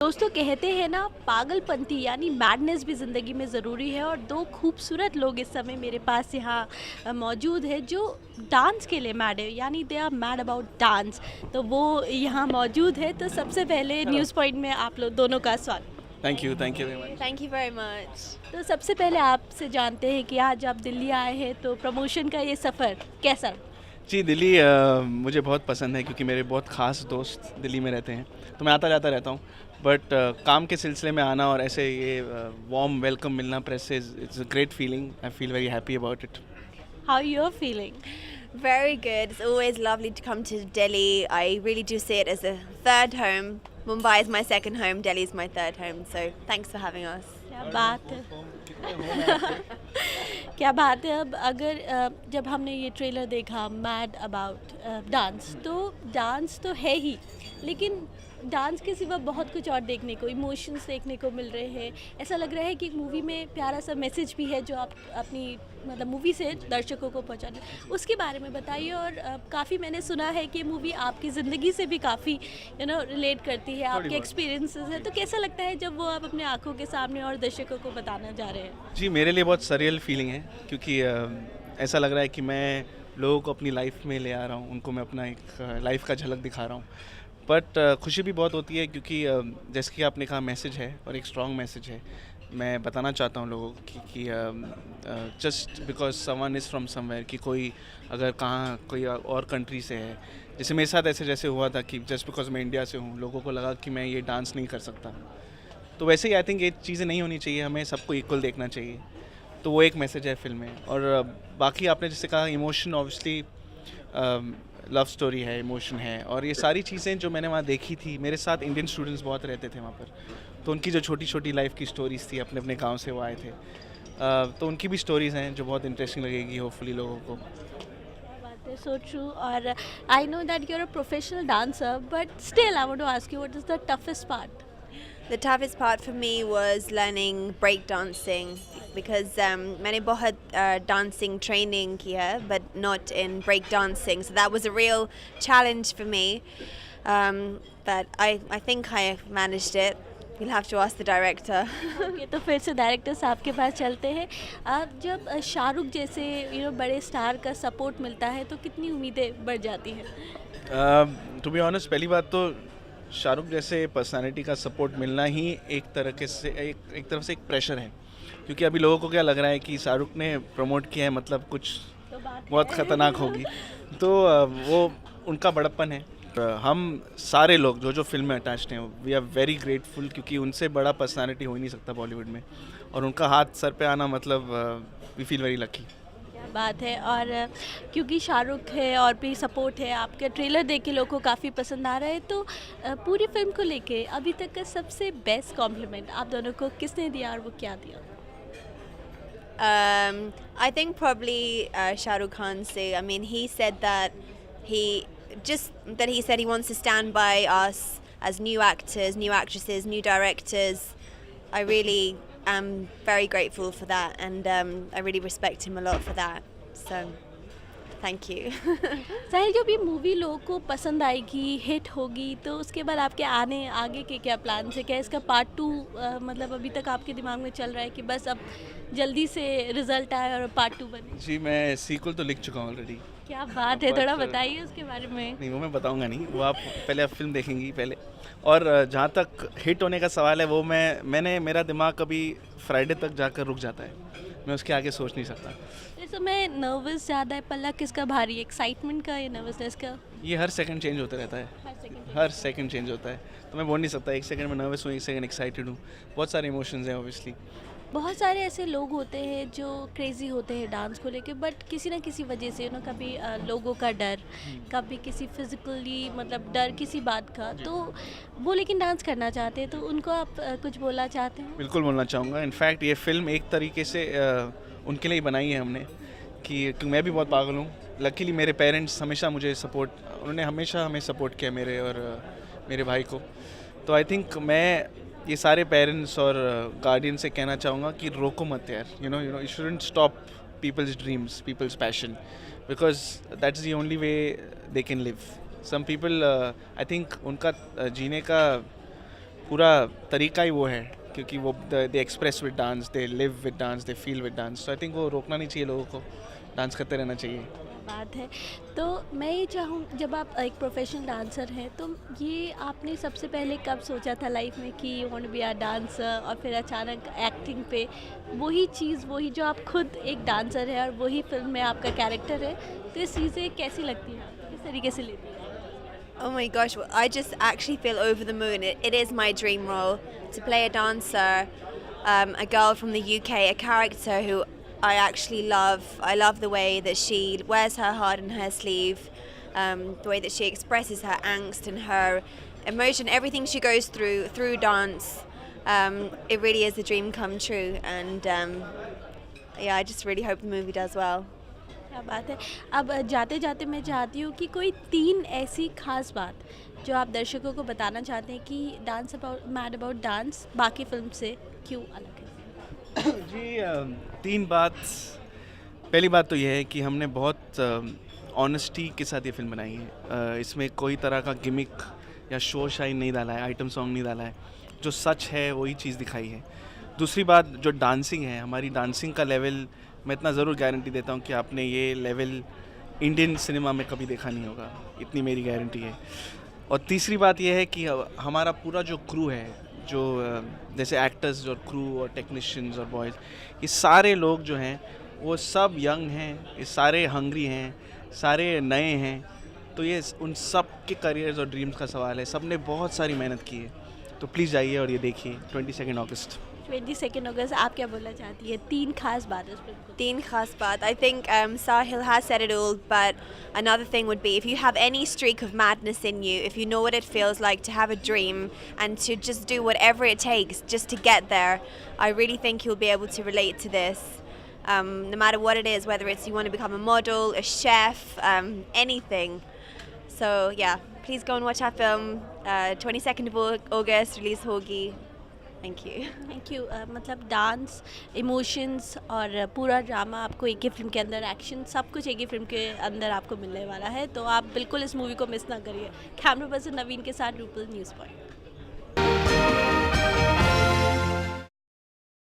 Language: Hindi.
दोस्तों कहते हैं ना पागलपंती यानी मैडनेस भी ज़िंदगी में ज़रूरी है और दो खूबसूरत लोग इस समय मेरे पास यहाँ मौजूद है जो डांस के लिए मैड है यानी they are mad about dance. तो वो यहाँ मौजूद है तो सबसे पहले हेलो। न्यूज़ पॉइंट में आप लोग दोनों का स्वागत। Thank you very much. Thank you very much. तो सबसे पहले आपसे जानते हैं कि आज आप दिल्ली आए हैं तो प्रमोशन का ये सफ़र कैसा? जी, दिल्ली मुझे बहुत पसंद है क्योंकि मेरे बहुत ख़ास दोस्त दिल्ली में रहते हैं, तो मैं आता जाता रहता हूँ। बट काम के सिलसिले में आना और ऐसे ये वार्म वेलकम मिलना प्रेस से it's a great feeling. I feel very happy about it. How you are feeling? Very good. It's always lovely to come to Delhi. I really do see it as a third home. Mumbai is my second home. Delhi is my third home. So thanks for having us. क्या बात है। क्या बात है। अब अगर जब हमने ये ट्रेलर देखा मैड अबाउट डांस तो है ही, लेकिन डांस के सिवा बहुत कुछ और देखने को, इमोशंस देखने को मिल रहे हैं। ऐसा लग रहा है कि मूवी में प्यारा सा मैसेज भी है जो आप अपनी मतलब मूवी से दर्शकों को पहुंचाने, उसके बारे में बताइए। और काफ़ी मैंने सुना है कि मूवी आपकी ज़िंदगी से भी काफ़ी रिलेट करती है, आपके एक्सपीरियंसेस है। तो कैसा लगता है जब वो आप अपने आंखों के सामने और दर्शकों को बताना जा रहे हैं? जी, मेरे लिए बहुत सरियल फीलिंग है क्योंकि ऐसा लग रहा है कि मैं लोगों को अपनी लाइफ में ले आ रहा हूँ, उनको मैं अपना एक लाइफ का झलक दिखा रहा हूँ। बट खुशी भी बहुत होती है क्योंकि जैसे कि आपने कहा मैसेज है और एक स्ट्रॉन्ग मैसेज है। मैं बताना चाहता हूँ लोगों को कि just because someone is from somewhere, कि कोई अगर कहाँ कोई और कंट्री से है, जैसे मेरे साथ ऐसे जैसे हुआ था कि जस्ट बिकॉज मैं इंडिया से हूँ लोगों को लगा कि मैं ये डांस नहीं कर सकता। तो वैसे ही आई थिंक ये चीज़ें नहीं होनी चाहिए, हमें सबको इक्वल देखना चाहिए। तो वो एक मैसेज है फिल्म में। और बाकी आपने जैसे कहा इमोशन, ऑब्वियसली लव स्टोरी है, इमोशन है, और ये सारी चीज़ें जो मैंने वहाँ देखी थी। मेरे साथ इंडियन स्टूडेंट्स बहुत रहते थे वहाँ पर, तो उनकी जो छोटी छोटी लाइफ की स्टोरीज़ थी, अपने अपने गांव से वो आए थे, तो उनकी भी स्टोरीज़ हैं जो बहुत इंटरेस्टिंग लगेगी होपफुली लोगों को। क्या बात है, सो ट्रू। और I know that you are a professional dancer but still I want to ask you what is the toughest part? The toughest part for me was learning break dancing because मैंने बहुत dancing training किया but not in break dancing, so that was a real challenge for me. But I think I managed it. You'll have to ask the director. Okay, तो फिर से डायरेक्टर साहब के पास चलते हैं। आप जब शाहरुख जैसे बड़े स्टार का सपोर्ट मिलता है तो कितनी उम्मीदें बढ़ जाती हैं? टू बी ऑनेस्ट, पहली बात तो शाहरुख जैसे पर्सनालिटी का सपोर्ट मिलना ही एक तरह से एक तरफ से एक प्रेशर है, क्योंकि अभी लोगों को क्या लग रहा है कि शाहरुख ने प्रमोट किया है मतलब कुछ तो बात बहुत ख़तरनाक होगी। तो वो उनका बड़प्पन है। हम सारे लोग जो जो फिल्म में अटैच्ड हैं वी आर वेरी ग्रेटफुल, क्योंकि उनसे बड़ा पर्सनालिटी हो ही नहीं सकता बॉलीवुड में, और उनका हाथ सर पे आना मतलब वी फील वेरी लकी। क्या बात है। और क्योंकि शाहरुख है और भी सपोर्ट है, आपका ट्रेलर देख के लोगों को काफ़ी पसंद आ रहा है, तो पूरी फिल्म को लेके अभी तक का सबसे बेस्ट कॉम्प्लीमेंट आप दोनों को किसने दिया और वो क्या दिया? I think probably Shah Rukh Khan say. I mean, he said that he wants to stand by us as new actors, new actresses, new directors. I really am very grateful for that, and I really respect him a lot for that. So, thank you. साहिल, जब ये मूवी लोगों को पसंद आएगी, हिट होगी, तो उसके बाद आपके आगे के क्या प्लान है? क्या इसका पार्ट 2 मतलब अभी तक आपके दिमाग में चल रहा है कि बस अब जल्दी से रिजल्ट आए और पार्ट 2 बने? जी, मैं सीक्वल तो लिख चुका हूँ ऑलरेडी। क्या बात है, थोड़ा बताइए उसके बारे में। नहीं, वो मैं बताऊंगा नहीं, वो आप पहले आप फिल्म देखेंगी पहले। और जहाँ तक हिट होने का सवाल है, वो मेरा दिमाग कभी फ्राइडे तक जाकर रुक जाता है, मैं उसके आगे सोच नहीं सकता। इस समय नर्वस ज़्यादा है, पल्ला किसका भारी है, एक्साइटमेंट का या नर्वसनेस का? ये हर सेकंड चेंज होता रहता है, हर सेकंड चेंज होता है, तो मैं बोल नहीं सकता एक सेकंड में नर्वस हूँ, एक सेकंड एक्साइटेड हूँ। बहुत सारे इमोशंस हैं ऑब्वियसली। बहुत सारे ऐसे लोग होते हैं जो क्रेज़ी होते हैं डांस को लेके, बट किसी ना किसी वजह से कभी लोगों का डर, कभी किसी फिज़िकली मतलब डर किसी बात का, तो वो लेकिन डांस करना चाहते हैं, तो उनको आप कुछ बोलना चाहते हैं? बिल्कुल बोलना चाहूँगा। इनफैक्ट ये फिल्म एक तरीके से उनके लिए ही बनाई है हमने, कि मैं भी बहुत पागल हूँ। लकीली मेरे पेरेंट्स हमेशा उन्होंने हमेशा हमें सपोर्ट किया, मेरे और मेरे भाई को। तो आई थिंक मैं ये सारे पेरेंट्स और गार्डियन से कहना चाहूँगा कि रोको मत यार, you shouldn't stop people's dreams, people's passion, because that's the only way they can live. Some people I think उनका जीने का पूरा तरीका ही वो है, क्योंकि वो they express with dance, they live with dance, they feel with dance. So I think वो रोकना नहीं चाहिए लोगों को, डांस करते रहना चाहिए। बात है। तो मैं ये चाहूँ, जब आप एक प्रोफेशनल डांसर हैं, तो ये आपने सबसे पहले कब सोचा था लाइफ में कि you want to be a dancer, और फिर अचानक एक्टिंग पे वही चीज़, वही जो आप खुद एक डांसर है और वही फिल्म में आपका कैरेक्टर है, तो ये चीज़ें कैसी लगती हैं आपको, किस तरीके से लेती हैं? Oh my gosh, well, I just actually feel over the moon. It is my dream role to play a dancer, a girl from the UK, a character who I actually love. I love the way that she wears her heart on her sleeve, the way that she expresses her angst and her emotion, everything she goes through dance. It really is a dream come true, and yeah, I just really hope the movie does well. क्या बात है। अब जाते जाते मैं चाहती हूँ कि कोई 3 ऐसी खास बात जो आप दर्शकों को बताना चाहते हैं कि dance about mad about dance बाकी फिल्म से क्यों अलग है। जी 3 बात। पहली बात तो यह है कि हमने बहुत ऑनेस्टी के साथ ये फिल्म बनाई है। इसमें कोई तरह का गिमिक या शो शाइन नहीं डाला है, आइटम सॉन्ग नहीं डाला है, जो सच है वही चीज़ दिखाई है। दूसरी बात जो डांसिंग है, हमारी डांसिंग का लेवल, मैं इतना ज़रूर गारंटी देता हूँ कि आपने ये लेवल इंडियन सिनेमा में कभी देखा नहीं होगा, इतनी मेरी गारंटी है। और तीसरी बात यह है कि हमारा पूरा जो क्रू है, जो जैसे एक्टर्स और क्रू और टेक्नीशियंस और बॉयज़, ये सारे लोग जो हैं वो सब यंग हैं, ये सारे हंग्री हैं, सारे नए हैं। तो ये उन सब के करियर्स और ड्रीम्स का सवाल है। सब ने बहुत सारी मेहनत की है, तो प्लीज़ जाइए और ये देखिए 22 अगस्त। 22 अगस्त, आप क्या बोलना चाहती है? 3 खास बात है उस फिल्म को। Teen khas baat. I think Sahil has said it all, but another thing would be if you have any streak of madness in you, if you know what it feels like to have a dream and to just do whatever it takes just to get there, I really think you'll be able to relate to this. No matter what it is, whether it's you want to become a model, a chef, anything. So yeah, please go and watch our film. 22nd of August release hogi. Thank you. Thank you. मतलब डांस, इमोशंस और पूरा ड्रामा आपको एक ही फिल्म के अंदर, एक्शन, सब कुछ एक ही फिल्म के अंदर आपको मिलने वाला है, तो आप बिल्कुल इस मूवी को मिस ना करिए। कैमरा पर्सन नवीन के साथ रूपल, न्यूज़ पॉइंट।